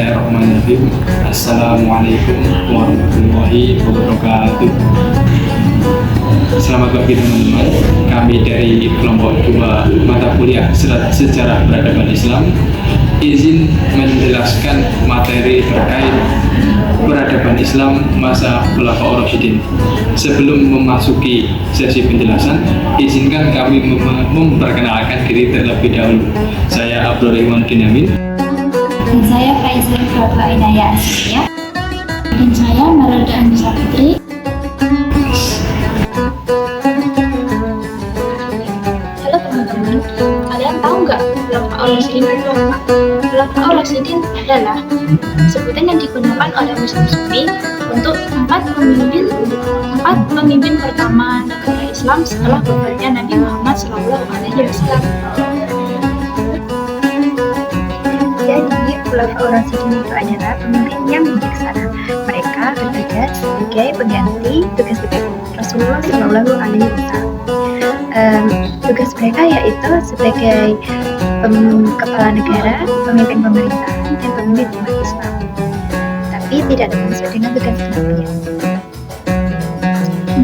Bismillahirrahmanirrahim. Assalamualaikum warahmatullahi wabarakatuh. Selamat pagi teman-teman. Kami dari kelompok 2 mata kuliah Sejarah Peradaban Islam izin menjelaskan materi terkait peradaban Islam masa Khulafaur Rasyidin. Sebelum memasuki sesi penjelasan, izinkan kami memperkenalkan diri terlebih dahulu. Saya Abdurrahman Dinamin. Dan saya Faizal Bapak Inaya Asisya. Dan saya Marada Anissa Putri. Halo teman-teman, kalian tahu nggak Khulafaur Rasyidin itu apa? Khulafaur Rasyidin adalah sebutan yang digunakan oleh Muslim Sunni untuk empat pemimpin pertama negara Islam setelah wafatnya Nabi Muhammad SAW. Jadi, Khulafaur Rasyidin itu adalah pemimpin yang bijaksana. Mereka bertugas sebagai pengganti tugas-tugas Rasulullah SAW. Tugas mereka yaitu sebagai kepala negara, pemimpin pemerintahan, dan pemimpin umat Islam. Tapi tidak termasuk dengan tugas kenabian.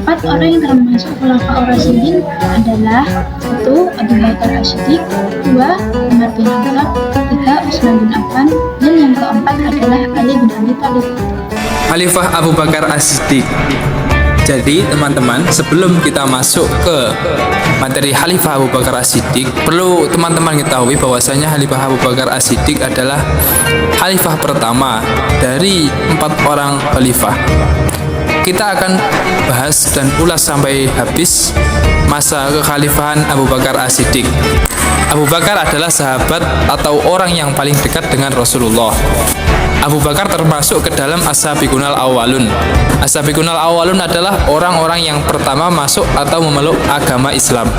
4 orang yang termasuk Khulafaur Rasyidin adalah 1. Abu Bakar As-Siddiq, 2. Umar bin Khattab, 3. Utsman bin Affan, dan yang keempat adalah Ali bin Abi Thalib. Khalifah Abu Bakar As-Siddiq. Jadi teman-teman, sebelum kita masuk ke materi Khalifah Abu Bakar As-Siddiq, perlu teman-teman ketahui bahwasanya Khalifah Abu Bakar As-Siddiq adalah Khalifah pertama dari 4 orang Khalifah. Kita akan bahas dan ulas sampai habis masa kekhalifahan Abu Bakar As-Siddiq. Abu Bakar adalah sahabat atau orang yang paling dekat dengan Rasulullah. Abu Bakar termasuk ke dalam As-Sabiqunal Awwalun. As-Sabiqunal Awwalun adalah orang-orang yang pertama masuk atau memeluk agama Islam.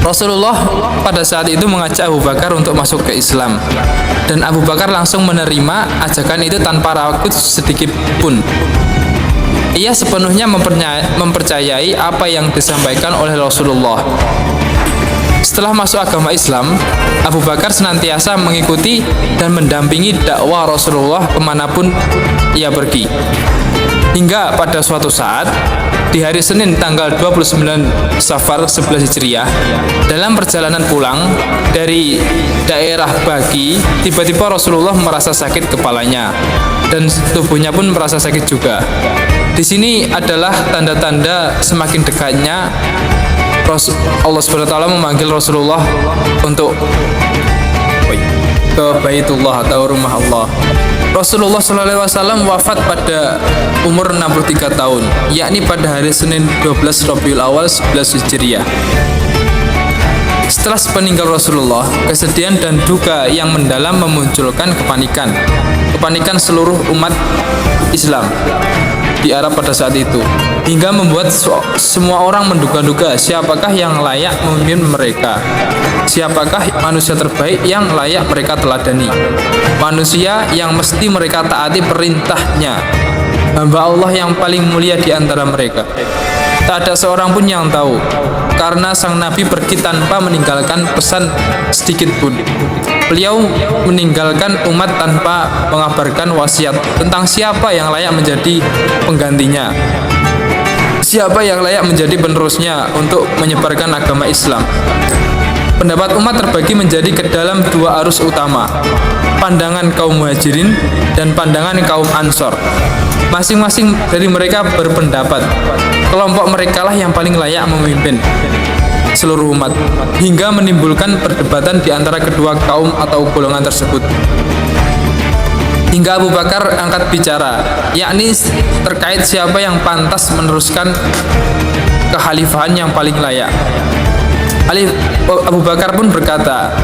Rasulullah pada saat itu mengajak Abu Bakar untuk masuk ke Islam, dan Abu Bakar langsung menerima ajakan itu tanpa ragu sedikit pun. Ia sepenuhnya mempercayai apa yang disampaikan oleh Rasulullah. Setelah masuk agama Islam, Abu Bakar senantiasa mengikuti dan mendampingi dakwah Rasulullah kemanapun ia pergi. Hingga pada suatu saat, di hari Senin tanggal 29 Safar 11 Hijriah, dalam perjalanan pulang dari daerah Bagi, tiba-tiba Rasulullah merasa sakit kepalanya dan tubuhnya pun merasa sakit juga. Di sini adalah tanda-tanda semakin dekatnya Allah SWT memanggil Rasulullah untuk ke Baitullah atau rumah Allah. Rasulullah SAW wafat pada umur 63 tahun, yakni pada hari Senin 12 Rabiul Awal 11 Hijriah. Setelah sepeninggal Rasulullah, kesedihan dan duka yang mendalam memunculkan kepanikan seluruh umat Islam di Arab pada saat itu, hingga membuat semua orang menduga-duga siapakah yang layak memimpin mereka, siapakah manusia terbaik yang layak mereka teladani, manusia yang mesti mereka taati perintahnya, hamba Allah yang paling mulia di antara mereka. Tak ada seorang pun yang tahu, karena sang Nabi pergi tanpa meninggalkan pesan sedikit pun. Beliau meninggalkan umat tanpa mengabarkan wasiat tentang siapa yang layak menjadi penggantinya, siapa yang layak menjadi penerusnya untuk menyebarkan agama Islam. Pendapat umat terbagi menjadi ke dalam 2 arus utama, pandangan kaum Muhajirin dan pandangan kaum Ansor. Masing-masing dari mereka berpendapat kelompok mereka lah yang paling layak memimpin seluruh umat, hingga menimbulkan perdebatan di antara kedua kaum atau golongan tersebut. Hingga Abu Bakar angkat bicara, yakni terkait siapa yang pantas meneruskan kekhalifahan yang paling layak. Abu Bakar pun berkata,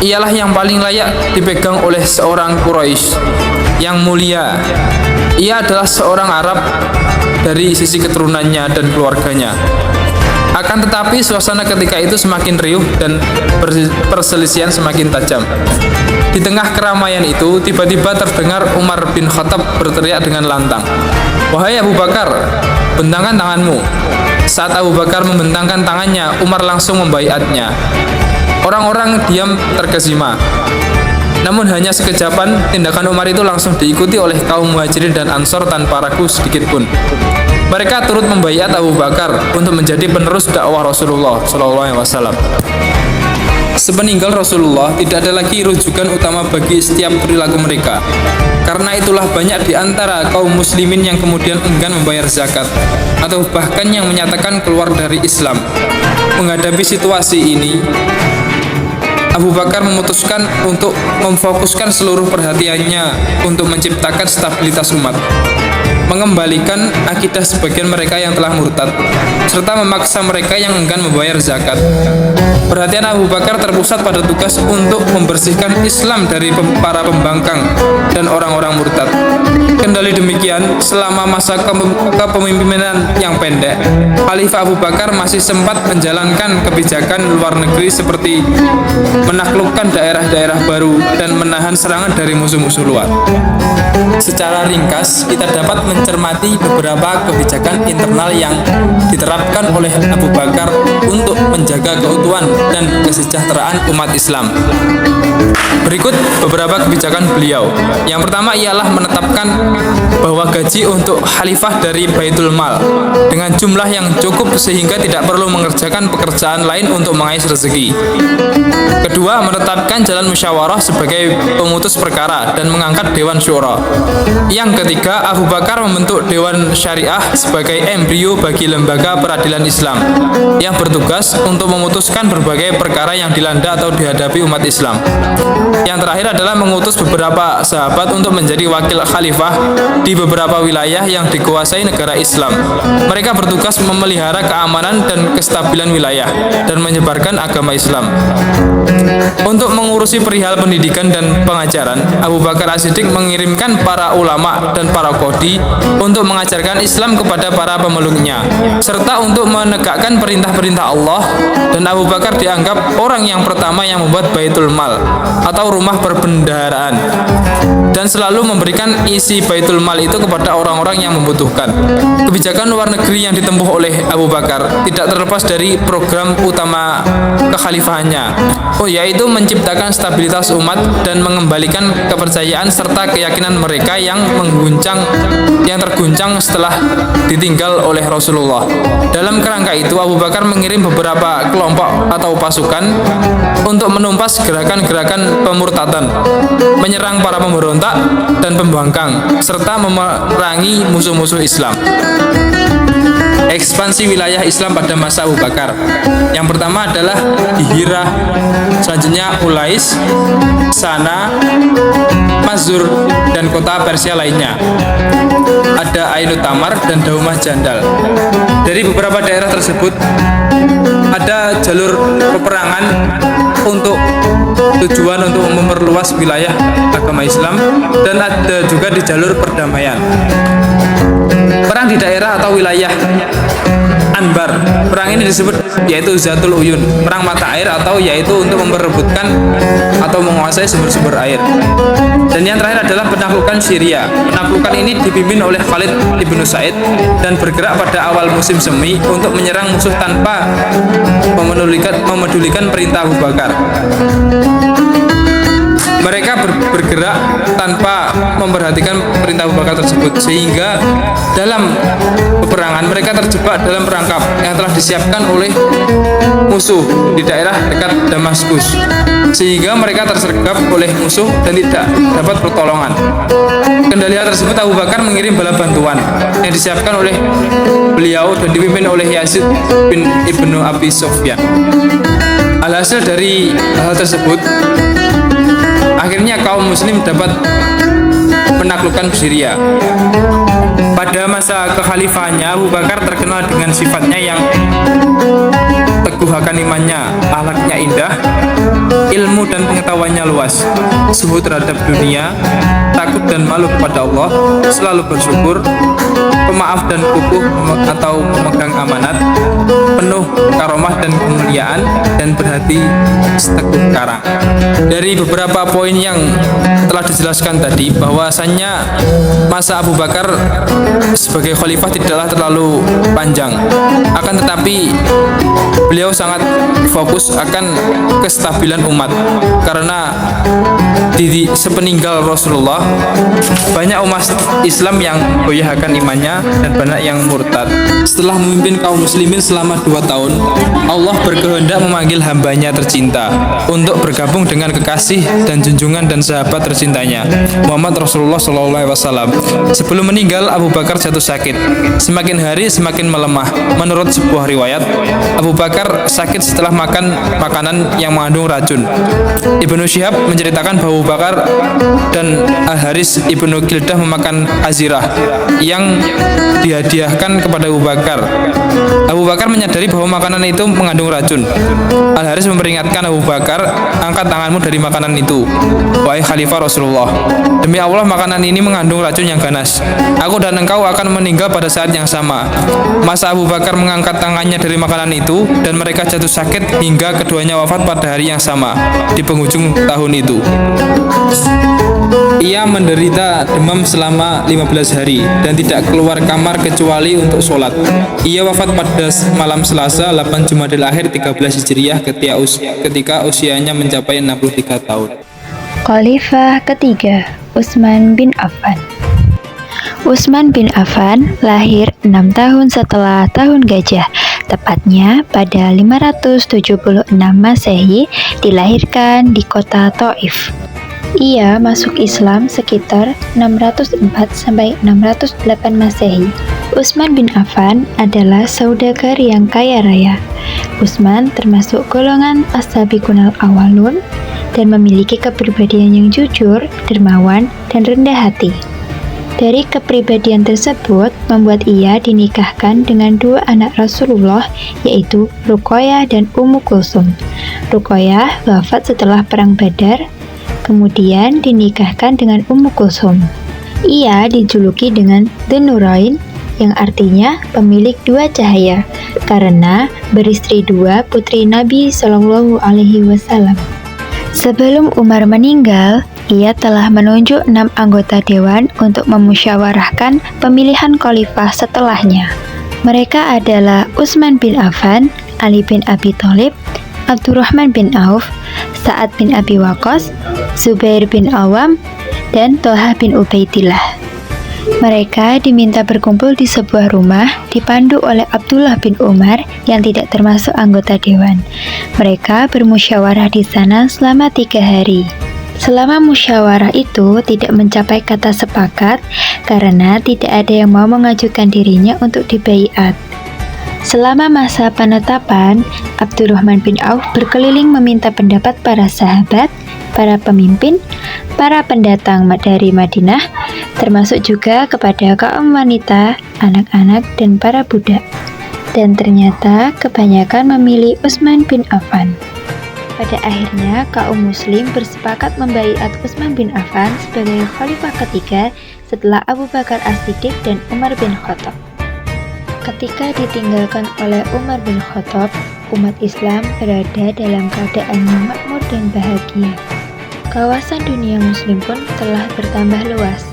ialah yang paling layak dipegang oleh seorang Quraisy yang mulia. Ia adalah seorang Arab dari sisi keturunannya dan keluarganya. Akan tetapi suasana ketika itu semakin riuh dan perselisihan semakin tajam. Di tengah keramaian itu, tiba-tiba terdengar Umar bin Khattab berteriak dengan lantang, "Wahai Abu Bakar, bentangkan tanganmu." Saat Abu Bakar membentangkan tangannya, Umar langsung membaiatnya. Orang-orang diam terkesima. Namun hanya sekejapan, tindakan Umar itu langsung diikuti oleh kaum Muhajirin dan Ansor tanpa ragu sedikit pun. Mereka turut membaiat Abu Bakar untuk menjadi penerus dakwah Rasulullah SAW. Sepeninggal Rasulullah, tidak ada lagi rujukan utama bagi setiap perilaku mereka. Karena itulah banyak di antara kaum muslimin yang kemudian enggan membayar zakat, atau bahkan yang menyatakan keluar dari Islam. Menghadapi situasi ini, Abu Bakar memutuskan untuk memfokuskan seluruh perhatiannya untuk menciptakan stabilitas umat, mengembalikan akidah sebagian mereka yang telah murtad, serta memaksa mereka yang enggan membayar zakat. Perhatian Abu Bakar terpusat pada tugas untuk membersihkan Islam dari para pembangkang dan orang-orang murtad. Kendali demikian, selama masa kepemimpinan yang pendek, Khalifah Abu Bakar masih sempat menjalankan kebijakan luar negeri seperti menaklukkan daerah-daerah baru dan menahan serangan dari musuh-musuh luar. Secara ringkas, kita dapat mencermati beberapa kebijakan internal yang diterapkan oleh Abu Bakar untuk menjaga keutuhan dan kesejahteraan umat Islam. Berikut beberapa kebijakan beliau. Yang pertama ialah menetapkan bahwa gaji untuk khalifah dari Baitul Mal dengan jumlah yang cukup sehingga tidak perlu mengerjakan pekerjaan lain untuk mengais rezeki. Kedua, menetapkan jalan musyawarah sebagai pemutus perkara dan mengangkat Dewan Syura. Yang ketiga, Abu Bakar membentuk Dewan Syariah sebagai embrio bagi lembaga peradilan Islam yang bertugas untuk memutuskan berbagai perkara yang dilanda atau dihadapi umat Islam. Yang terakhir adalah mengutus beberapa sahabat untuk menjadi wakil khalifah di beberapa wilayah yang dikuasai negara Islam. Mereka bertugas memelihara keamanan dan kestabilan wilayah dan menyebarkan agama Islam. Untuk mengurusi perihal pendidikan dan pengajaran, Abu Bakar As-Siddiq mengirimkan para ulama dan para qadhi untuk mengajarkan Islam kepada para pemeluknya, serta untuk menegakkan perintah-perintah Allah. Dan Abu Bakar dianggap orang yang pertama yang membuat Baitul Mal atau rumah perbendaharaan, dan selalu memberikan isi Baitul Mal itu kepada orang-orang yang membutuhkan. Kebijakan luar negeri yang ditempuh oleh Abu Bakar tidak terlepas dari program utama kekhalifahannya, yaitu menciptakan stabilitas umat dan mengembalikan kepercayaan serta keyakinan mereka yang terguncang setelah ditinggal oleh Rasulullah. Dalam kerangka itu, Abu Bakar mengirim beberapa kelompok atau pasukan untuk menumpas gerakan-gerakan pemurtadan, menyerang para pemberontak dan pembangkang, serta memerangi musuh-musuh Islam. Ekspansi wilayah Islam pada masa Abu Bakar. Yang pertama adalah di Hira, selanjutnya Ulais, Sana, Mazur, dan kota Persia lainnya. Ada Ainut Tamar dan Daumah Jandal. Dari beberapa daerah tersebut ada jalur peperangan untuk tujuan untuk memperluas wilayah agama Islam, dan ada juga di jalur perdamaian. Perang di daerah atau wilayah Anbar. Perang ini disebut yaitu Zatul Uyun, perang mata air, atau yaitu untuk memperebutkan atau menguasai sumber-sumber air. Dan yang terakhir adalah penaklukan Syria. Penaklukan ini dipimpin oleh Khalid ibnu Said dan bergerak pada awal musim semi untuk menyerang musuh tanpa memedulikan perintah Abu Bakar. Mereka bergerak tanpa memperhatikan perintah Abu Bakar tersebut, sehingga dalam peperangan mereka terjebak dalam perangkap yang telah disiapkan oleh musuh di daerah dekat Damaskus, sehingga mereka tersergap oleh musuh dan tidak dapat pertolongan. Kendali hal tersebut, Abu Bakar mengirim bala bantuan yang disiapkan oleh beliau dan dipimpin oleh Yazid bin Ibnu Abi Sufyan. Alhasil dari hal tersebut, akhirnya kaum muslim dapat menaklukkan Syria. Pada masa kekhalifahannya, Abu Bakar terkenal dengan sifatnya yang teguh akan imannya, akhlaknya indah, ilmu dan pengetahuannya luas, zuhud terhadap dunia, takut dan malu kepada Allah, selalu bersyukur, pemaaf dan kukuh atau memegang amanat, penuh karomah dan kemuliaan, dan berhati seteguh karang. Dari beberapa poin yang telah dijelaskan tadi, bahwasannya masa Abu Bakar sebagai khalifah tidaklah terlalu panjang, akan tetapi beliau beliau sangat fokus akan kestabilan umat, karena di sepeninggal Rasulullah banyak umat Islam yang goyah akan imannya dan banyak yang murtad. Setelah memimpin kaum muslimin selama 2 tahun, Allah berkehendak memanggil hambanya tercinta untuk bergabung dengan kekasih dan junjungan dan sahabat tercintanya, Muhammad Rasulullah SAW. Sebelum meninggal, Abu Bakar jatuh sakit. Semakin hari semakin melemah. Menurut sebuah riwayat, Abu Bakar sakit setelah makan makanan yang mengandung racun. Ibnu Syihab menceritakan bahwa Abu Bakar dan Al-Haris Ibnu Kildah memakan azirah yang dihadiahkan kepada Abu Bakar. Abu Bakar menyadari bahwa makanan itu mengandung racun. Al-Haris memperingatkan Abu Bakar, angkat tanganmu dari makanan itu, wahai Khalifah Rasulullah. Demi Allah, makanan ini mengandung racun yang ganas. Aku dan engkau akan meninggal pada saat yang sama. Masa Abu Bakar mengangkat tangannya dari makanan itu dan mereka jatuh sakit hingga keduanya wafat pada hari yang sama di penghujung tahun itu. Ia menderita demam selama 15 hari dan tidak keluar kamar kecuali untuk sholat. Ia wafat pada malam Selasa 8 Jumadil Akhir 13 Hijriah ketika usianya mencapai 63 tahun. Khalifah ketiga, Utsman bin Affan. Utsman bin Affan lahir 6 tahun setelah tahun gajah, tepatnya pada 576 Masehi, dilahirkan di kota Thaif. Ia masuk Islam sekitar 604-608 Masehi. Utsman bin Affan adalah saudagar yang kaya raya. Utsman termasuk golongan as-sabiqunal awwalun dan memiliki kepribadian yang jujur, dermawan, dan rendah hati. Dari kepribadian tersebut membuat ia dinikahkan dengan 2 anak Rasulullah, yaitu Ruqayyah dan Ummu Kulsum. Ruqayyah wafat setelah perang Badar, kemudian dinikahkan dengan Ummu Kulsum. Ia dijuluki dengan Dzun-Nurain, yang artinya pemilik 2 cahaya, karena beristri 2 putri Nabi Shallallahu Alaihi Wasallam. Sebelum Umar meninggal, ia telah menunjuk 6 anggota dewan untuk memusyawarahkan pemilihan khalifah setelahnya. Mereka adalah Utsman bin Affan, Ali bin Abi Thalib, Abdurrahman bin Auf, Sa'ad bin Abi Waqqas, Zubair bin Awam, dan Thalhah bin Ubaidillah. Mereka diminta berkumpul di sebuah rumah dipandu oleh Abdullah bin Umar yang tidak termasuk anggota dewan. Mereka bermusyawarah di sana selama 3 hari. Selama musyawarah itu tidak mencapai kata sepakat karena tidak ada yang mau mengajukan dirinya untuk dibaiat. Selama masa penetapan, Abdurrahman bin Auf berkeliling meminta pendapat para sahabat, para pemimpin, para pendatang dari Madinah, termasuk juga kepada kaum wanita, anak-anak, dan para budak. Dan ternyata kebanyakan memilih Utsman bin Affan. Pada akhirnya, kaum muslim bersepakat membaiat Utsman bin Affan sebagai khalifah ketiga setelah Abu Bakar As-Siddiq dan Umar bin Khattab. Ketika ditinggalkan oleh Umar bin Khattab, umat Islam berada dalam keadaan yang makmur dan bahagia. Kawasan dunia muslim pun telah bertambah luas.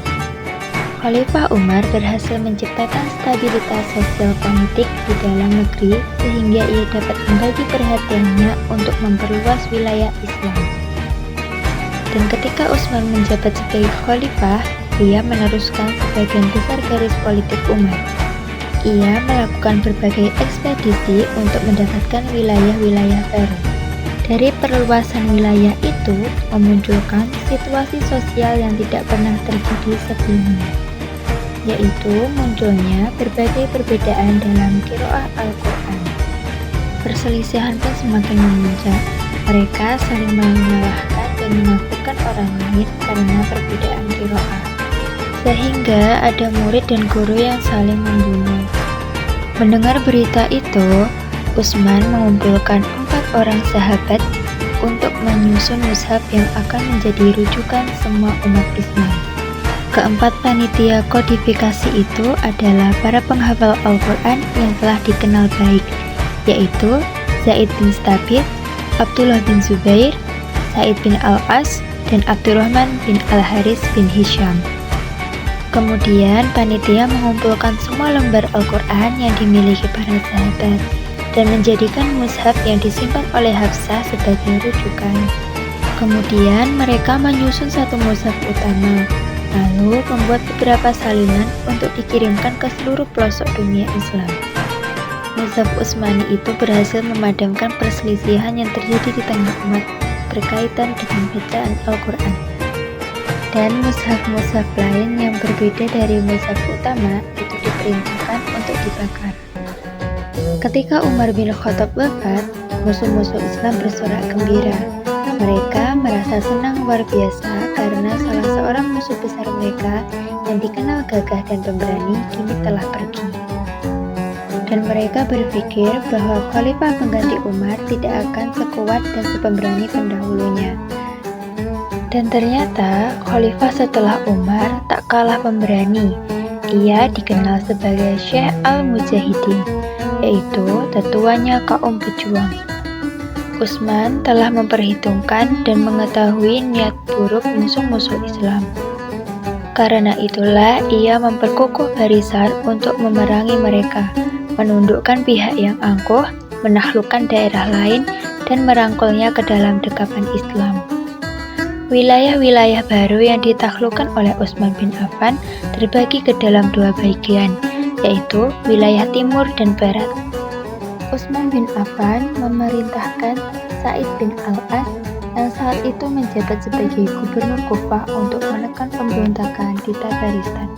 Khalifah Umar berhasil menciptakan stabilitas sosial politik di dalam negeri sehingga ia dapat membagi perhatiannya untuk memperluas wilayah Islam. Dan ketika Utsman menjabat sebagai khalifah, ia meneruskan sebagian besar garis politik Umar. Ia melakukan berbagai ekspedisi untuk mendapatkan wilayah-wilayah baru. Dari perluasan wilayah itu memunculkan situasi sosial yang tidak pernah terjadi sebelumnya, yaitu munculnya berbagai perbedaan dalam qiraah Al-Quran. Perselisihan pun semakin memuncak. Mereka saling menyalahkan dan mengakukan orang lain karena perbedaan qiraah, sehingga ada murid dan guru yang saling membunuh. Mendengar berita itu, Utsman mengumpulkan 4 orang sahabat untuk menyusun mushaf yang akan menjadi rujukan semua umat Islam. Keempat panitia kodifikasi itu adalah para penghafal Al-Quran yang telah dikenal baik, yaitu Zaid bin Thabit, Abdullah bin Zubair, Sa'id bin Al-As, dan Abdurrahman bin Al-Haris bin Hisham. Kemudian panitia mengumpulkan semua lembar Al-Quran yang dimiliki para sahabat. dan menjadikan mushaf yang disimpan oleh Hafsah sebagai rujukan. Kemudian mereka menyusun satu mushaf utama, lalu membuat beberapa salinan untuk dikirimkan ke seluruh pelosok dunia Islam. Mushaf Utsmani itu berhasil memadamkan perselisihan yang terjadi di tengah umat berkaitan dengan bacaan Al-Quran. Dan mushaf-mushaf lain yang berbeda dari mushaf utama itu diperintahkan untuk dibakar. Ketika Umar bin Khattab wafat, musuh-musuh Islam bersorak gembira. Mereka merasa senang luar biasa karena salah seorang musuh besar mereka yang dikenal gagah dan pemberani kini telah pergi. Dan mereka berpikir bahwa khalifah pengganti Umar tidak akan sekuat dan sepemberani pendahulunya. Dan ternyata khalifah setelah Umar tak kalah pemberani. Ia dikenal sebagai Syekh Al-Mujahidin, yaitu tetuanya kaum pejuang. Utsman telah memperhitungkan dan mengetahui niat buruk musuh-musuh Islam. Karena itulah ia memperkokoh barisan untuk memerangi mereka, menundukkan pihak yang angkuh, menaklukkan daerah lain, dan merangkulnya ke dalam dekapan Islam. Wilayah-wilayah baru yang ditaklukkan oleh Utsman bin Affan terbagi ke dalam dua bagian, yaitu wilayah timur dan barat. Utsman bin Affan memerintahkan Sa'id bin Al-As yang saat itu menjabat sebagai gubernur Kufah untuk menekan pemberontakan di Tabaristan.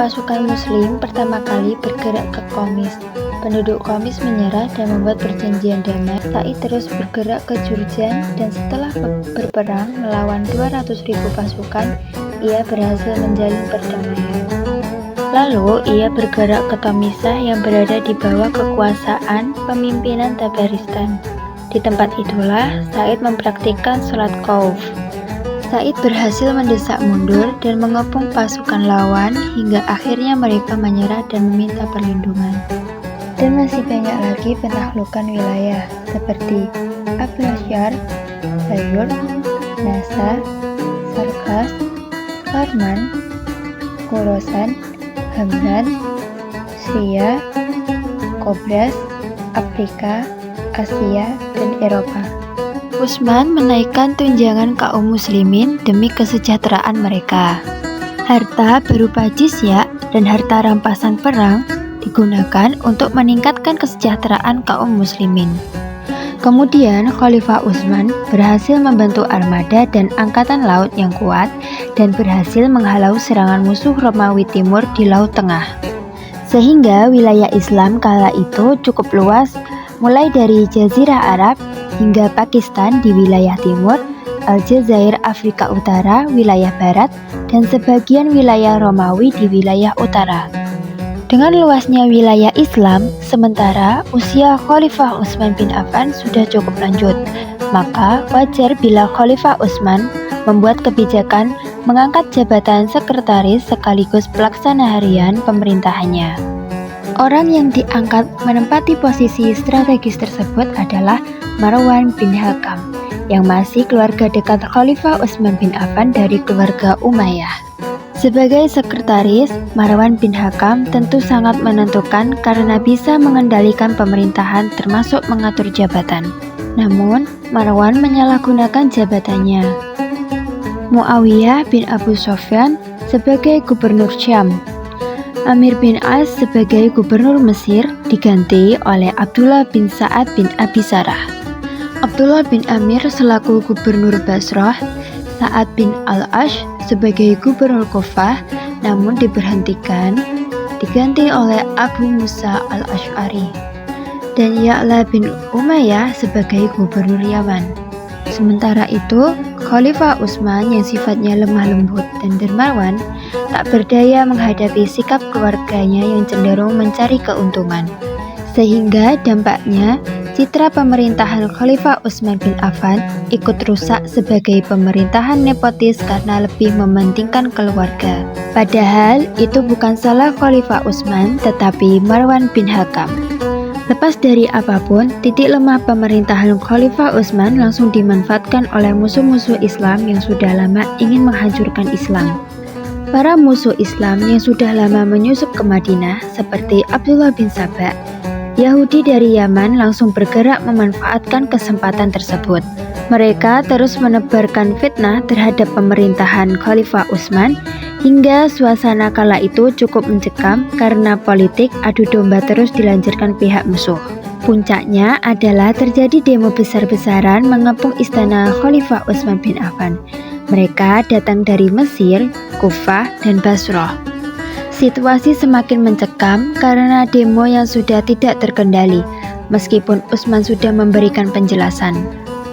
Pasukan Muslim pertama kali bergerak ke Qomis. Penduduk Qomis menyerah dan membuat perjanjian damai. Sa'id terus bergerak ke Jurjan dan setelah berperang melawan 200.000 pasukan, ia berhasil menjalin perdamaian. Lalu ia bergerak ke Tamisah yang berada di bawah kekuasaan pemimpinan Tabaristan. Di tempat itulah Sa'id mempraktikkan sholat khauf. Sa'id berhasil mendesak mundur dan mengepung pasukan lawan hingga akhirnya mereka menyerah dan meminta perlindungan. Dan masih banyak lagi penaklukan wilayah seperti Ablasyar, Sayur, Nasa, Sarkas, Karman, Khorasan, Hamdan, Syria, Kobras, Afrika, Asia, dan Eropa. Utsman menaikkan tunjangan kaum muslimin demi kesejahteraan mereka. Harta berupa jizya dan harta rampasan perang digunakan untuk meningkatkan kesejahteraan kaum muslimin. Kemudian Khalifah Utsman berhasil membentuk armada dan angkatan laut yang kuat dan berhasil menghalau serangan musuh Romawi Timur di Laut Tengah. Sehingga wilayah Islam kala itu cukup luas, mulai dari Jazirah Arab hingga Pakistan di wilayah timur, Aljazair Afrika Utara wilayah barat, dan sebagian wilayah Romawi di wilayah utara. Dengan luasnya wilayah Islam, sementara usia Khalifah Utsman bin Affan sudah cukup lanjut, maka wajar bila Khalifah Utsman membuat kebijakan mengangkat jabatan sekretaris sekaligus pelaksana harian pemerintahannya. Orang yang diangkat menempati posisi strategis tersebut adalah Marwan bin Hakam, yang masih keluarga dekat Khalifah Utsman bin Affan dari keluarga Umayyah. Sebagai sekretaris, Marwan bin Hakam tentu sangat menentukan karena bisa mengendalikan pemerintahan termasuk mengatur jabatan. Namun, Marwan menyalahgunakan jabatannya. Muawiyah bin Abu Sufyan sebagai gubernur Syam, Amir bin As sebagai gubernur Mesir diganti oleh Abdullah bin Sa'ad bin Abi Sarah. Abdullah bin Amir selaku gubernur Basrah, Sa'ad bin Al-Ash sebagai gubernur Kufah namun diberhentikan, diganti oleh Abu Musa Al-Ash'ari, dan Ya'la bin Umayyah sebagai gubernur Yaman. Sementara itu, Khalifah Utsman yang sifatnya lemah lembut dan dermawan tak berdaya menghadapi sikap keluarganya yang cenderung mencari keuntungan, sehingga dampaknya citra pemerintahan Khalifah Utsman bin Affan ikut rusak sebagai pemerintahan nepotis karena lebih mementingkan keluarga. Padahal itu bukan salah Khalifah Utsman tetapi Marwan bin Hakam. Lepas dari apapun, titik lemah pemerintahan Khalifah Utsman langsung dimanfaatkan oleh musuh-musuh Islam yang sudah lama ingin menghancurkan Islam. Para musuh Islam yang sudah lama menyusup ke Madinah seperti Abdullah bin Sabah, Yahudi dari Yaman langsung bergerak memanfaatkan kesempatan tersebut. Mereka terus menebarkan fitnah terhadap pemerintahan Khalifah Utsman hingga suasana kala itu cukup mencekam karena politik adu domba terus dilanjutkan pihak musuh. Puncaknya adalah terjadi demo besar-besaran mengepung istana Khalifah Utsman bin Affan. Mereka datang dari Mesir, Kufah, dan Basrah. Situasi semakin mencekam karena demo yang sudah tidak terkendali, meskipun Utsman sudah memberikan penjelasan.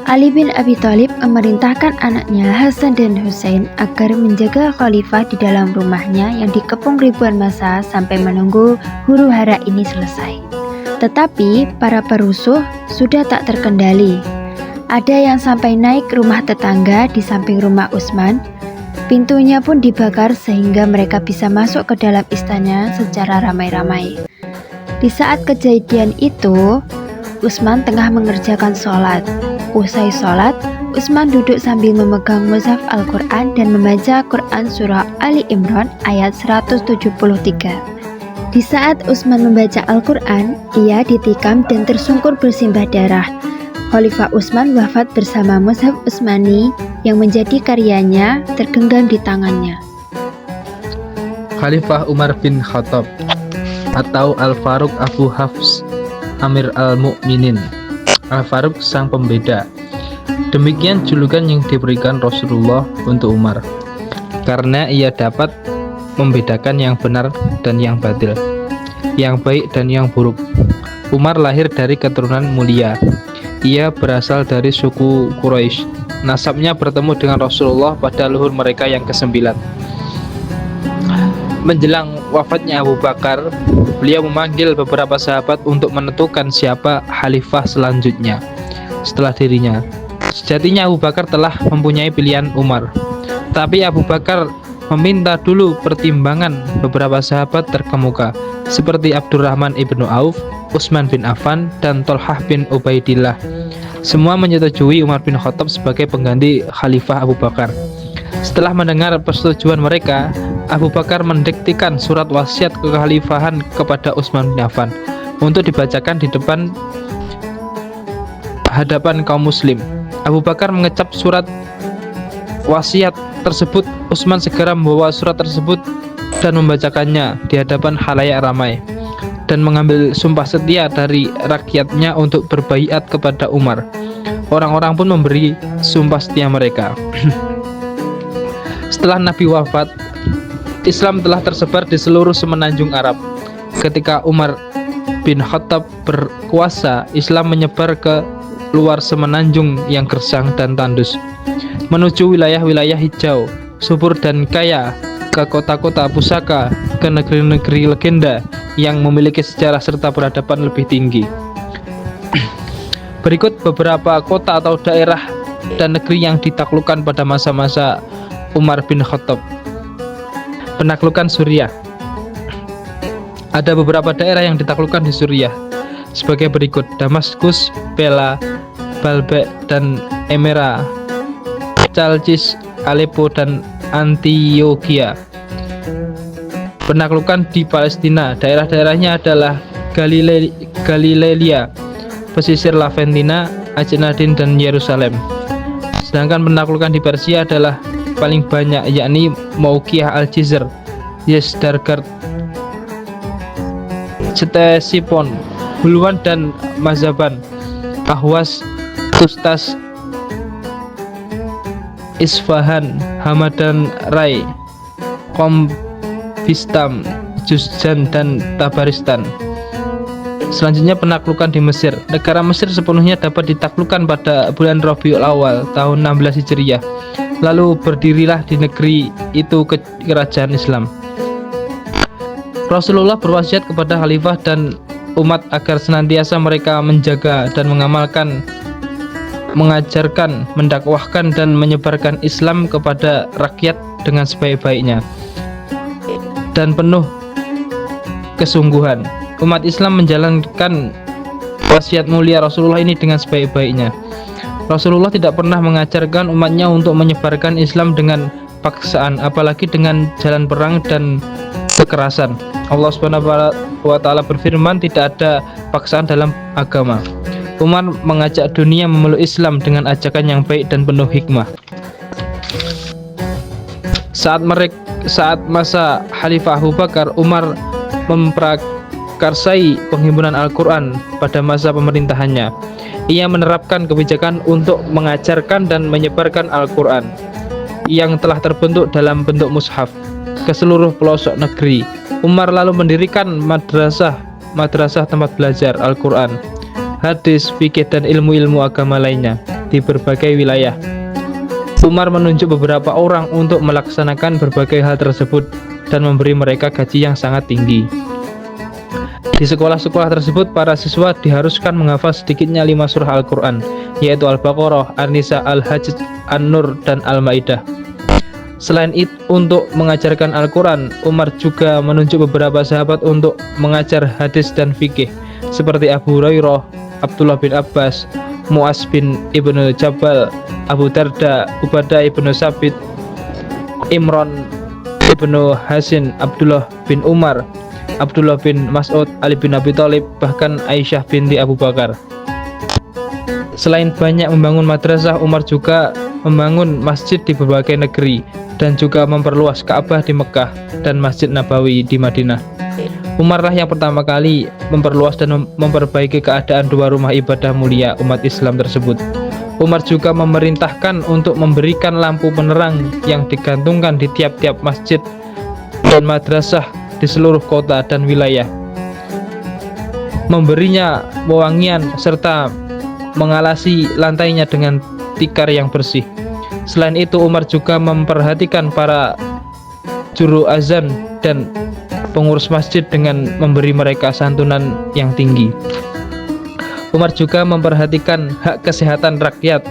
Ali bin Abi Thalib memerintahkan anaknya Hasan dan Husain agar menjaga khalifah di dalam rumahnya yang dikepung ribuan massa sampai menunggu huru-hara ini selesai. Tetapi para perusuh sudah tak terkendali. Ada yang sampai naik rumah tetangga di samping rumah Utsman. Pintunya pun dibakar sehingga mereka bisa masuk ke dalam istana secara ramai-ramai. Di saat kejadian itu, Utsman tengah mengerjakan sholat. Usai sholat, Utsman duduk sambil memegang mushaf Al-Quran dan membaca Quran surah Ali Imran ayat 173. Di saat Utsman membaca Al-Quran, ia ditikam dan tersungkur bersimbah darah. Khalifah Utsman wafat bersama mushaf Utsmani yang menjadi karyanya tergenggam di tangannya. Khalifah Umar bin Khattab atau Al-Faruq Abu Hafs Amir Al-Mu'minin, Al-Faruq sang pembeda. Demikian julukan yang diberikan Rasulullah untuk Umar karena ia dapat membedakan yang benar dan yang batil, yang baik dan yang buruk. Umar lahir dari keturunan mulia. Ia berasal dari suku Quraisy. Nasabnya bertemu dengan Rasulullah pada luhur mereka yang ke-9. Menjelang wafatnya Abu Bakar, beliau memanggil beberapa sahabat untuk menentukan siapa khalifah selanjutnya setelah dirinya. Sejatinya Abu Bakar telah mempunyai pilihan Umar, tapi Abu Bakar meminta dulu pertimbangan beberapa sahabat terkemuka seperti Abdurrahman ibnu Auf, Utsman bin Affan, dan Thalhah bin Ubaidillah. Semua menyetujui Umar bin Khattab sebagai pengganti Khalifah Abu Bakar. Setelah mendengar persetujuan mereka, Abu Bakar mendiktikan surat wasiat kekhalifahan kepada Utsman bin Affan untuk dibacakan di depan hadapan kaum muslim. Abu Bakar mengecap surat wasiat tersebut. Utsman segera membawa surat tersebut dan membacakannya di hadapan khalayak ramai dan mengambil sumpah setia dari rakyatnya untuk berbaiat kepada Umar. Orang-orang pun memberi sumpah setia mereka. Setelah Nabi wafat, Islam telah tersebar di seluruh semenanjung Arab. Ketika Umar bin Khattab berkuasa, Islam menyebar ke luar semenanjung yang gersang dan tandus, menuju wilayah-wilayah hijau, subur dan kaya, ke kota-kota pusaka, ke negeri-negeri legenda yang memiliki sejarah serta peradaban lebih tinggi. Berikut beberapa kota atau daerah dan negeri yang ditaklukkan pada masa-masa Umar bin Khattab. Penaklukan Suriah. Ada beberapa daerah yang ditaklukkan di Suriah sebagai berikut: Damaskus, Pella, Baalbek dan Emera, Chalcis, Aleppo dan Antioquia. Penaklukan di Palestina, daerah-daerahnya adalah Galilea, pesisir Laventina, Ajnadin dan Yerusalem. Sedangkan penaklukan di Persia adalah paling banyak, yakni Mauqiah Al-Jizr, Yezdargard, Ctesifon, Hulwan dan Mazaban, Ahwas, Tustas, Isfahan, Hamadan Rai, Qom-Bistam, Juzjan dan Tabaristan. Selanjutnya penaklukan di Mesir. Negara Mesir sepenuhnya dapat ditaklukkan pada bulan Rabiul Awal tahun 16 Hijriah. Lalu berdirilah di negeri itu kerajaan Islam. Rasulullah berwasiat kepada khalifah dan umat agar senantiasa mereka menjaga dan mengamalkan, mengajarkan, mendakwahkan dan menyebarkan Islam kepada rakyat dengan sebaik-baiknya dan penuh kesungguhan. Umat Islam menjalankan wasiat mulia Rasulullah ini dengan sebaik-baiknya. Rasulullah tidak pernah mengajarkan umatnya untuk menyebarkan Islam dengan paksaan, apalagi dengan jalan perang dan kekerasan. Allah SWT berfirman, tidak ada paksaan dalam agama. Umar mengajak dunia memeluk Islam dengan ajakan yang baik dan penuh hikmah. Saat masa Khalifah Abu Bakar, Umar memprakarsai penghimpunan Al-Quran pada masa pemerintahannya. Ia menerapkan kebijakan untuk mengajarkan dan menyebarkan Al-Quran yang telah terbentuk dalam bentuk mushaf ke seluruh pelosok negeri. Umar lalu mendirikan madrasah tempat belajar Al-Quran, hadis, fikih, dan ilmu-ilmu agama lainnya di berbagai wilayah. Umar menunjuk beberapa orang untuk melaksanakan berbagai hal tersebut dan memberi mereka gaji yang sangat tinggi. Di sekolah-sekolah tersebut, para siswa diharuskan menghafal sedikitnya 5 surah Al-Quran, yaitu Al-Baqarah, An-Nisa, Al-Hajj, An-Nur, dan Al-Ma'idah. Selain itu, untuk mengajarkan Al-Quran, Umar juga menunjuk beberapa sahabat untuk mengajar hadis dan fikih, seperti Abu Hurairah, Abdullah bin Abbas, Mu'az bin Ibnu Jabal, Abu Darda, Ubadah ibnu Sabit, Imran ibnu Hasin, Abdullah bin Umar, Abdullah bin Mas'ud, Ali bin Abi Thalib, bahkan Aisyah binti Abu Bakar. Selain banyak membangun madrasah, Umar juga membangun masjid di berbagai negeri dan juga memperluas Ka'bah di Mekah dan Masjid Nabawi di Madinah. Umarlah yang pertama kali memperluas dan memperbaiki keadaan 2 rumah ibadah mulia umat Islam tersebut. Umar juga memerintahkan untuk memberikan lampu penerang yang digantungkan di tiap-tiap masjid dan madrasah di seluruh kota dan wilayah, memberinya wewangian serta mengalasi lantainya dengan tikar yang bersih. Selain itu, Umar juga memperhatikan para juru azan dan pengurus masjid dengan memberi mereka santunan yang tinggi. Umar juga memperhatikan hak kesehatan rakyat.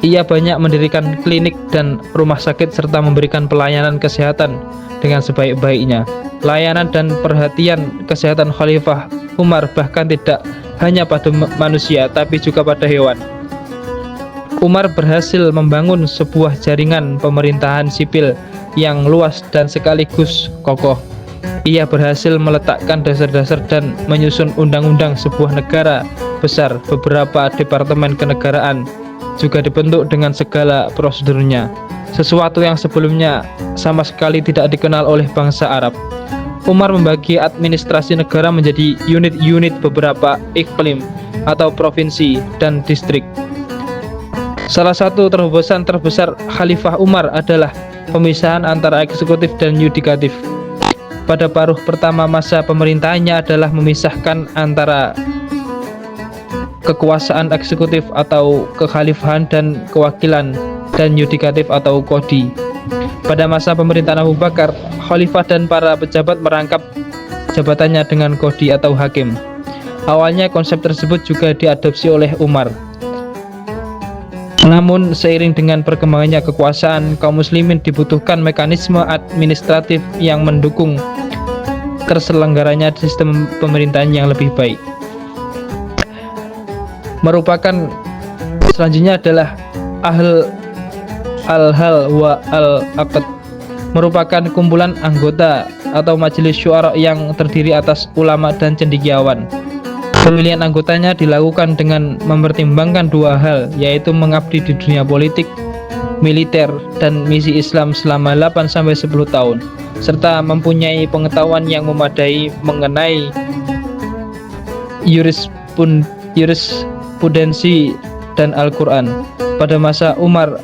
Ia banyak mendirikan klinik dan rumah sakit serta memberikan pelayanan kesehatan dengan sebaik-baiknya. Layanan dan perhatian kesehatan Khalifah Umar bahkan tidak hanya pada manusia, tapi juga pada hewan. Umar berhasil membangun sebuah jaringan pemerintahan sipil yang luas dan sekaligus kokoh. Ia berhasil meletakkan dasar-dasar dan menyusun undang-undang sebuah negara besar. Beberapa departemen kenegaraan juga dibentuk dengan segala prosedurnya, sesuatu yang sebelumnya sama sekali tidak dikenal oleh bangsa Arab. Umar membagi administrasi negara menjadi unit-unit beberapa iklim atau provinsi dan distrik. Salah satu terobosan terbesar Khalifah Umar adalah pemisahan antara eksekutif dan yudikatif. Pada paruh pertama masa pemerintahannya adalah memisahkan antara kekuasaan eksekutif atau kekhalifahan dan kewakilan dan yudikatif atau kodi. Pada masa pemerintahan Abu Bakar, khalifah dan para pejabat merangkap jabatannya dengan kodi atau hakim. Awalnya konsep tersebut juga diadopsi oleh Umar. Namun seiring dengan perkembangannya kekuasaan, kaum muslimin dibutuhkan mekanisme administratif yang mendukung terselenggaranya sistem pemerintahan yang lebih baik. Selanjutnya adalah al-hal wa al-aqd, merupakan kumpulan anggota atau majelis syuara yang terdiri atas ulama dan cendekiawan. Pemilihan anggotanya dilakukan dengan mempertimbangkan 2 hal, yaitu mengabdi di dunia politik, militer, dan misi Islam selama 8-10 tahun, serta mempunyai pengetahuan yang memadai mengenai jurisprudensi dan Al-Quran. Pada masa Umar,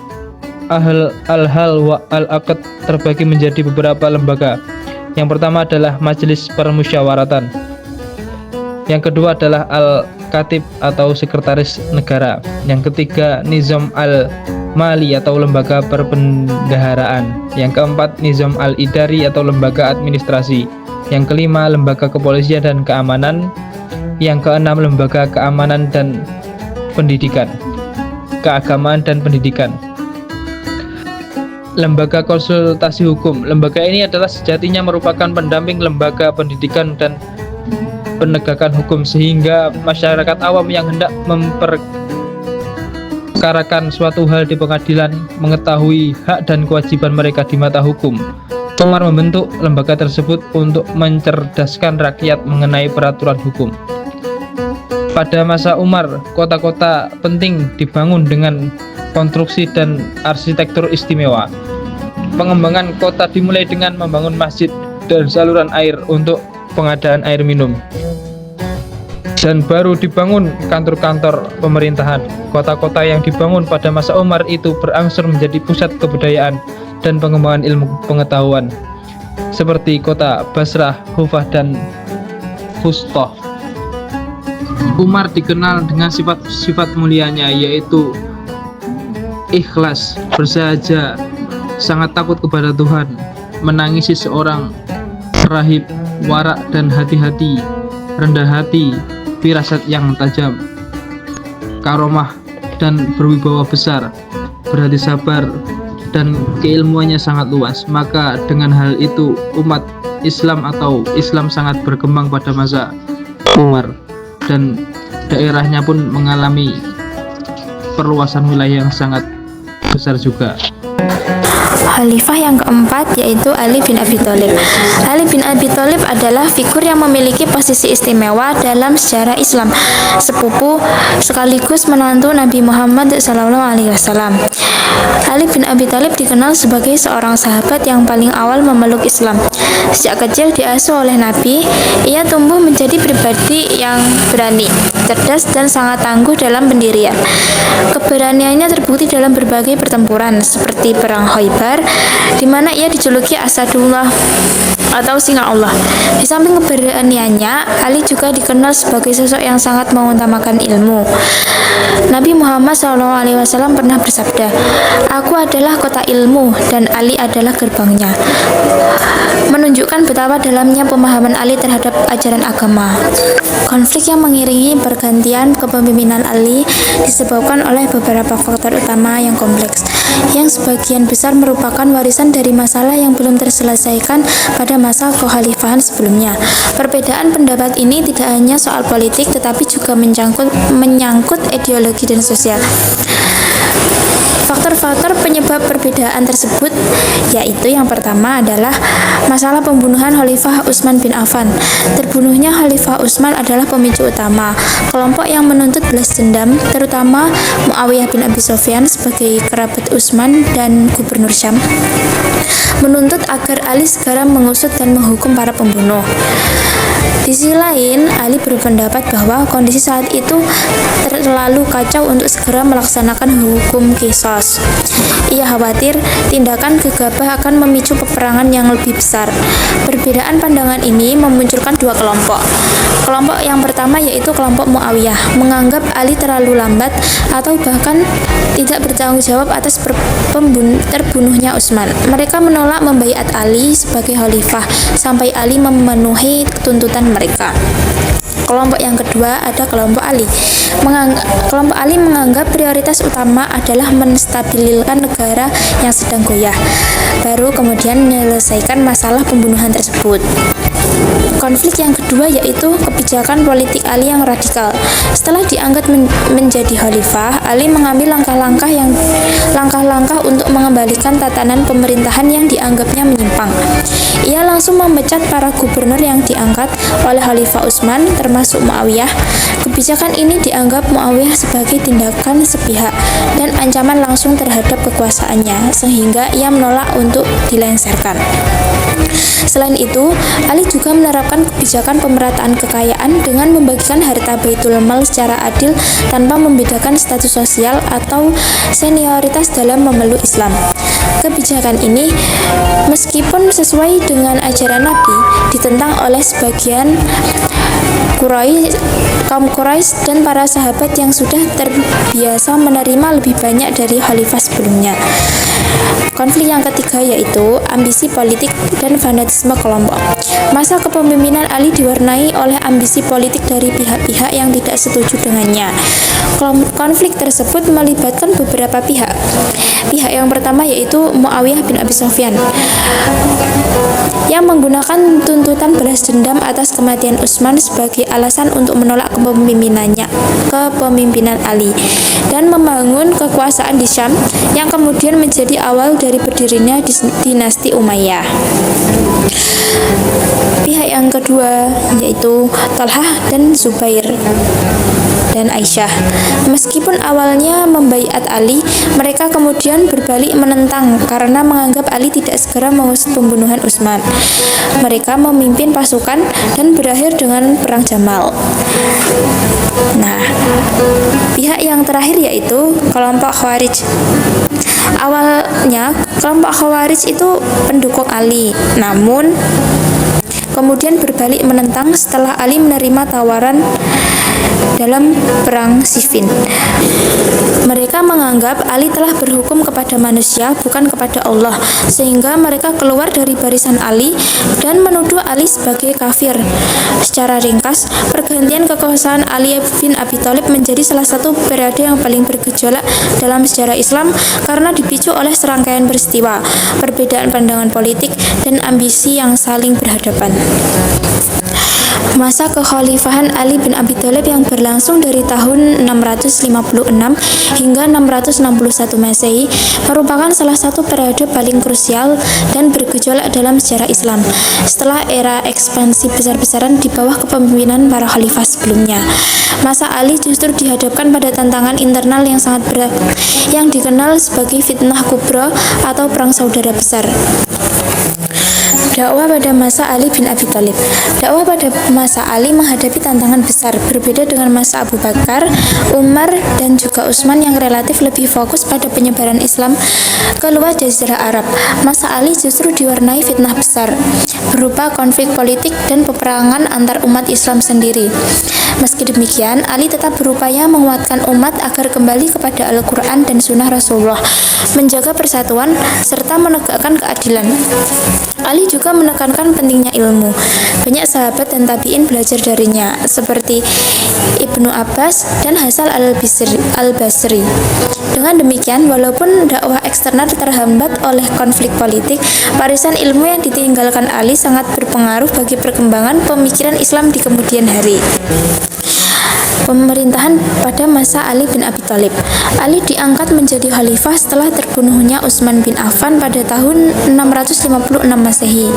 al-hal wa al-aqd terbagi menjadi beberapa lembaga. Yang pertama adalah Majelis Permusyawaratan. Yang kedua adalah Al-Khatib atau Sekretaris Negara. Yang ketiga, Nizam Al-Mali atau Lembaga Perbendaharaan. Yang keempat, Nizam Al-Idari atau Lembaga Administrasi. Yang kelima, Lembaga Kepolisian dan Keamanan. Yang keenam, Lembaga Keamanan dan Pendidikan, Keagamaan dan Pendidikan. Lembaga Konsultasi Hukum. Lembaga ini adalah sejatinya merupakan pendamping lembaga pendidikan dan penegakan hukum, sehingga masyarakat awam yang hendak memperkarakan suatu hal di pengadilan mengetahui hak dan kewajiban mereka di mata hukum. Umar membentuk lembaga tersebut untuk mencerdaskan rakyat mengenai peraturan hukum. Pada masa Umar, kota-kota penting dibangun dengan konstruksi dan arsitektur istimewa. Pengembangan kota dimulai dengan membangun masjid dan saluran air untuk pengadaan air minum. Dan baru dibangun kantor-kantor pemerintahan. Kota-kota yang dibangun pada masa Umar itu berangsur menjadi pusat kebudayaan dan pengembangan ilmu pengetahuan, seperti kota Basrah, Kufah, dan Fustah. Umar dikenal dengan sifat-sifat mulianya, yaitu ikhlas, bersahaja, sangat takut kepada Tuhan, menangisi seorang rahib, warak dan hati-hati, rendah hati, firasat yang tajam, karomah dan berwibawa besar, berhati sabar, dan keilmuannya sangat luas. Maka dengan hal itu umat Islam atau Islam sangat berkembang pada masa Umar, dan daerahnya pun mengalami perluasan wilayah yang sangat besar juga. Khalifah yang keempat yaitu Ali bin Abi Thalib. Ali bin Abi Thalib adalah figur yang memiliki posisi istimewa dalam sejarah Islam, sepupu sekaligus menantu Nabi Muhammad SAW. Ali bin Abi Thalib dikenal sebagai seorang sahabat yang paling awal memeluk Islam. Sejak kecil diasuh oleh Nabi, ia tumbuh menjadi pribadi yang berani, cerdas, dan sangat tangguh dalam pendirian. Keberaniannya terbukti dalam berbagai pertempuran, seperti Perang Khaybar, di mana ia dijuluki Asadullah atau Singa Allah. Di samping keberaniannya, Ali juga dikenal sebagai sosok yang sangat mengutamakan ilmu. Nabi Muhammad SAW pernah bersabda, "Aku adalah kota ilmu dan Ali adalah gerbangnya," menunjukkan betapa dalamnya pemahaman Ali terhadap ajaran agama. Konflik yang mengiringi pergantian kepemimpinan Ali disebabkan oleh beberapa faktor utama yang kompleks, yang sebagian besar merupakan warisan dari masalah yang belum terselesaikan pada masa kekhalifahan sebelumnya. Perbedaan pendapat ini tidak hanya soal politik, tetapi juga menyangkut ideologi dan sosial. Faktor-faktor penyebab perbedaan tersebut yaitu yang pertama adalah masalah pembunuhan Khalifah Utsman bin Affan. Terbunuhnya Khalifah Utsman adalah pemicu utama. Kelompok yang menuntut balas dendam, terutama Muawiyah bin Abi Sufyan sebagai kerabat Utsman dan gubernur Syam, menuntut agar Ali segera mengusut dan menghukum para pembunuh. Di sisi lain, Ali berpendapat bahwa kondisi saat itu terlalu kacau untuk segera melaksanakan hukum qisas. Ia khawatir tindakan gegabah akan memicu peperangan yang lebih besar. Perbedaan pandangan ini memunculkan dua kelompok. Kelompok yang pertama yaitu kelompok Muawiyah, menganggap Ali terlalu lambat atau bahkan tidak bertanggung jawab atas terbunuhnya Utsman. Mereka menolak membaiat Ali sebagai khalifah sampai Ali memenuhi tuntutan mereka. Kelompok yang kedua ada kelompok Ali. Kelompok Ali menganggap prioritas utama adalah menstabilkan negara yang sedang goyah, baru kemudian menyelesaikan masalah pembunuhan tersebut. Konflik yang kedua yaitu kebijakan politik Ali yang radikal. Setelah diangkat menjadi khalifah, Ali mengambil langkah-langkah untuk mengembalikan tatanan pemerintahan yang dianggapnya menyimpang. Ia langsung memecat para gubernur yang diangkat oleh Khalifah Utsman, termasuk Muawiyah. Kebijakan ini dianggap Muawiyah sebagai tindakan sepihak dan ancaman langsung terhadap kekuasaannya, sehingga ia menolak untuk dilengsarkan. Selain itu, Ali juga menerapkan kebijakan pemerataan kekayaan dengan membagikan harta Baitul Mal secara adil tanpa membedakan status sosial atau senioritas dalam memeluk Islam. Kebijakan ini, meskipun sesuai dengan ajaran Nabi, ditentang oleh sebagian kaum Quraisy dan para sahabat yang sudah terbiasa menerima lebih banyak dari khalifah sebelumnya. Konflik yang ketiga yaitu ambisi politik dan fanatisme kelompok. Masa kepemimpinan Ali diwarnai oleh ambisi politik dari pihak-pihak yang tidak setuju dengannya. Konflik tersebut melibatkan beberapa pihak. Pihak yang pertama yaitu Muawiyah bin Abi Sufyan yang menggunakan tuntutan balas dendam atas kematian Utsman sebagai alasan untuk menolak kepemimpinan Ali dan membangun kekuasaan di Syam yang kemudian menjadi berawal dari berdirinya dinasti Umayyah. Pihak yang kedua yaitu Thalhah dan Zubair dan Aisyah. Meskipun awalnya membaiat Ali, mereka kemudian berbalik menentang karena menganggap Ali tidak segera mengusut pembunuhan Utsman. Mereka memimpin pasukan dan berakhir dengan perang Jamal. Nah, pihak yang terakhir yaitu kelompok Khawarij. Awalnya kelompok Khawarij itu pendukung Ali, namun kemudian berbalik menentang setelah Ali menerima tawaran dalam perang Siffin. Mereka menganggap Ali telah berhukum kepada manusia, bukan kepada Allah, sehingga mereka keluar dari barisan Ali dan menuduh Ali sebagai kafir. Secara ringkas, pergantian kekuasaan Ali bin Abi Thalib menjadi salah satu periode yang paling bergejolak dalam sejarah Islam karena dipicu oleh serangkaian peristiwa, perbedaan pandangan politik, dan ambisi yang saling berhadapan. Masa kekhalifahan Ali bin Abi Thalib yang berlangsung dari tahun 656 hingga 661 Masehi merupakan salah satu periode paling krusial dan bergejolak dalam sejarah Islam setelah era ekspansi besar-besaran di bawah kepemimpinan para khalifah sebelumnya. Masa Ali justru dihadapkan pada tantangan internal yang sangat berat yang dikenal sebagai fitnah kubra atau perang saudara besar. Dakwah pada masa Ali bin Abi Thalib. Dakwah pada masa Ali menghadapi tantangan besar, berbeda dengan masa Abu Bakar, Umar, dan juga Utsman yang relatif lebih fokus pada penyebaran Islam ke luar Jazirah Arab. Masa Ali justru diwarnai fitnah besar, berupa konflik politik dan peperangan antar umat Islam sendiri. Meski demikian, Ali tetap berupaya menguatkan umat agar kembali kepada Al-Quran dan Sunnah Rasulullah, menjaga persatuan, serta menegakkan keadilan. Ali juga menekankan pentingnya ilmu. Banyak sahabat dan tabi'in belajar darinya, seperti Ibnu Abbas dan Hasan al-Basri. Dengan demikian, walaupun dakwah eksternal terhambat oleh konflik politik, warisan ilmu yang ditinggalkan Ali sangat berpengaruh bagi perkembangan pemikiran Islam di kemudian hari. Pemerintahan pada masa Ali bin Abi Thalib. Ali diangkat menjadi khalifah setelah terbunuhnya Utsman bin Affan pada tahun 656 Masehi.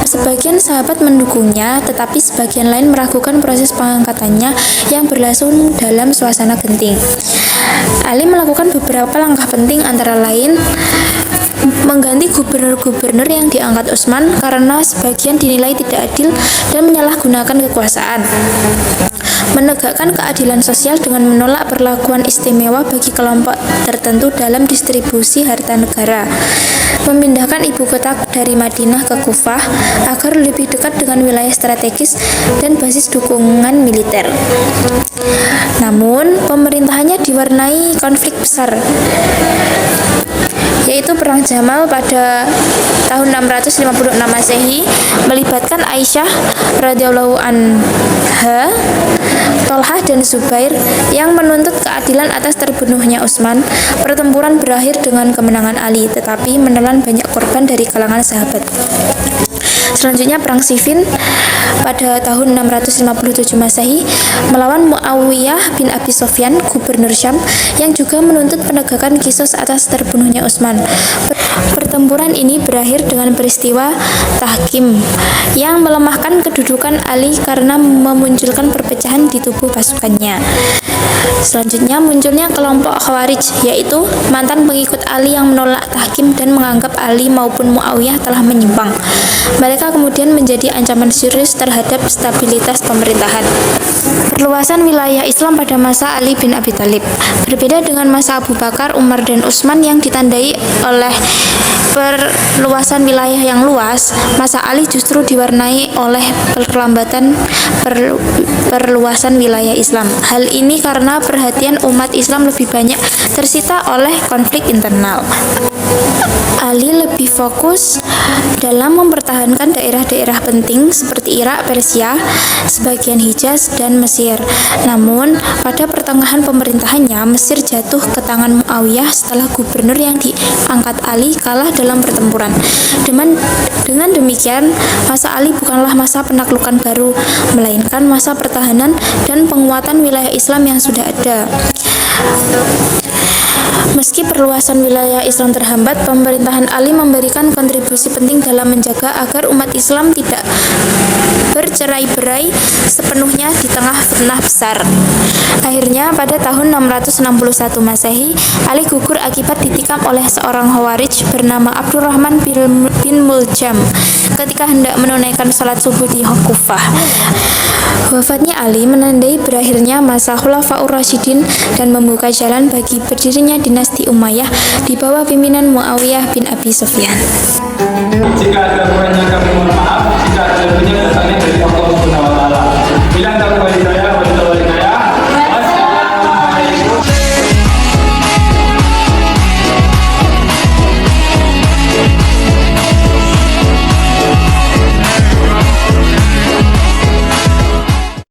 Sebagian sahabat mendukungnya, tetapi sebagian lain meragukan proses pengangkatannya yang berlangsung dalam suasana genting. Ali melakukan beberapa langkah penting, antara lain mengganti gubernur-gubernur yang diangkat Utsman karena sebagian dinilai tidak adil dan menyalahgunakan kekuasaan, menegakkan keadilan sosial dengan menolak perlakuan istimewa bagi kelompok tertentu dalam distribusi harta negara, memindahkan ibu kota dari Madinah ke Kufah agar lebih dekat dengan wilayah strategis dan basis dukungan militer. Namun, pemerintahannya diwarnai konflik besar, yaitu Perang Jamal pada tahun 656 Masehi, melibatkan Aisyah radhiyallahu anha, Thalhah dan Zubair yang menuntut keadilan atas terbunuhnya Utsman. Pertempuran berakhir dengan kemenangan Ali, tetapi menelan banyak korban dari kalangan sahabat. Selanjutnya Perang Siffin pada tahun 657 Masehi melawan Muawiyah bin Abi Sufyan, gubernur Syam, yang juga menuntut penegakan qisas atas terbunuhnya Utsman. Pertempuran ini berakhir dengan peristiwa Tahkim yang melemahkan kedudukan Ali karena memunculkan perpecahan di tubuh pasukannya. Selanjutnya munculnya kelompok Khawarij, yaitu mantan pengikut Ali yang menolak Tahkim dan menganggap Ali maupun Muawiyah telah menyimpang. Mereka kemudian menjadi ancaman serius terhadap stabilitas pemerintahan. Perluasan wilayah Islam pada masa Ali bin Abi Thalib. Berbeda dengan masa Abu Bakar, Umar, dan Utsman yang ditandai oleh perluasan wilayah yang luas, masa Ali justru diwarnai oleh perlambatan perluasan wilayah Islam. Hal ini karena perhatian umat Islam lebih banyak tersita oleh konflik internal. Ali lebih fokus dalam mempertahankan daerah-daerah penting seperti Irak, Persia, sebagian Hijaz, dan Mesir. Namun, pada pertengahan pemerintahannya, Mesir jatuh ke tangan Muawiyah setelah gubernur yang diangkat Ali kalah dalam pertempuran. Dengan demikian, masa Ali bukanlah masa penaklukan baru, melainkan masa pertahanan dan penguatan wilayah Islam yang sudah ada. Meski perluasan wilayah Islam terhambat, pemerintahan Ali memberikan kontribusi penting dalam menjaga agar umat Islam tidak bercerai-berai sepenuhnya di tengah fitnah besar. Akhirnya, pada tahun 661 Masehi, Ali gugur akibat ditikam oleh seorang Khawarij bernama Abdurrahman bin Muljam ketika hendak menunaikan salat subuh di Kufah. Wafatnya Ali menandai berakhirnya masa Khulafaur Rasyidin dan membuka jalan bagi berdirinya dinasti Umayyah di bawah pimpinan Muawiyah bin Abi Sufyan. Jika ada kurangnya kami mohon maaf, jika ada lebihnya datangnya